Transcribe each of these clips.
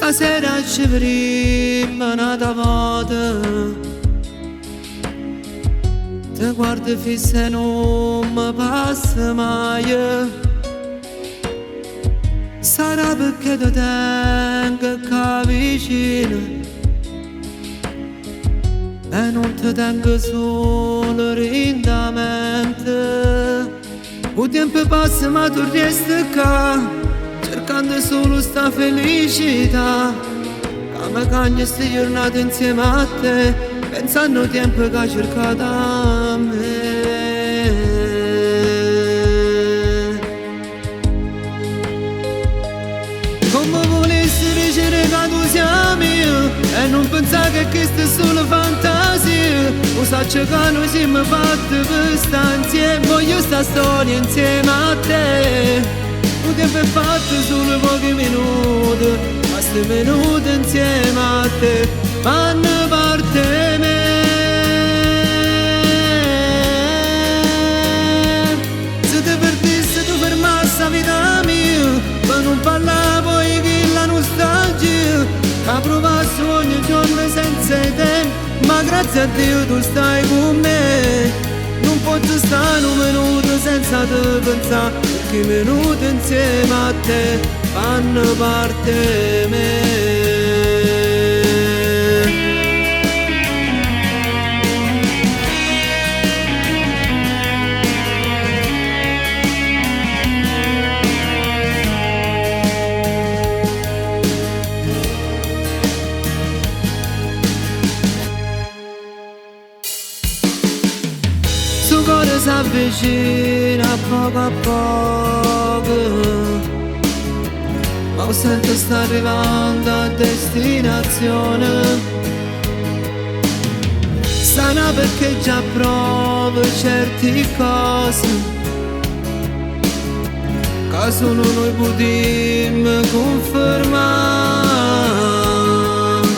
Stasera ci vedremo un'altra volta. Ti guardo fisso e non mi passa mai. Sarà perché ti tengo qua vicino e non ti tengo solo lentamente. Il tempo passa ma tu resti qua, cercando solo sta felicità. Come cagno sti giornate insieme a te, pensando al tempo che hai cercato a me. Come volessi dicere che tu sei mio e non pensare che questa è solo fantasia. Lo so che noi siamo fatti per stare insieme, voglio sta storia insieme a te. Il tempo è fatto solo pochi minuti, ma sti minuti insieme a te fanno parte me. Se ti perdessi tu fermassi la vita mia, ma non parlare poi che la nostalgia, che provassi ogni giorno senza te, ma grazie a Dio tu stai con me. Non posso stare un minuto senza te pensare, perché i minuti insieme a te fanno parte me. Su cuore si avvicina poco a poco, ma sento sta arrivando a destinazione. Sana perché già provo certe cose che solo noi potremmo confermare.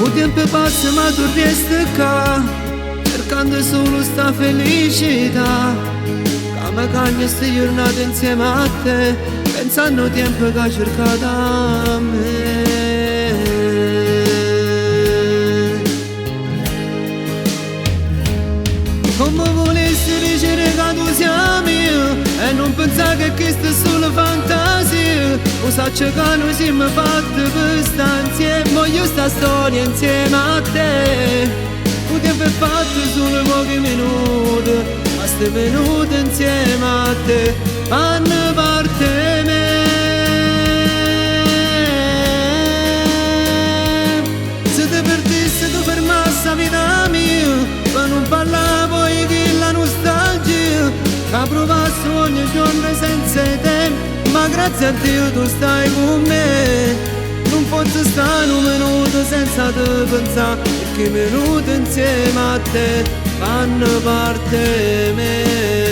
Il tempo passa ma tu resti qua, cercando solo sta felicità. Come cagno sti giornate insieme a te, pensando al tempo che hai cercato a me. Come volessi dicere che tu sei mio e non pensare che questa è solo fantasia. Lo so che noi siamo fatti per stare insieme, voglio sta storia insieme a te. Il tempo è fatto solo pochi minuti, ma sti minuti insieme a te fanno parte me. Se ti perdessi tu fermassi la vita mia, ma non parlare poi che la nostalgia, che provassi ogni giorno senza te, ma grazie a Dio tu stai con me. Non posso stare un minuto senza te pensare, perché i minuti insieme a te fanno parte me.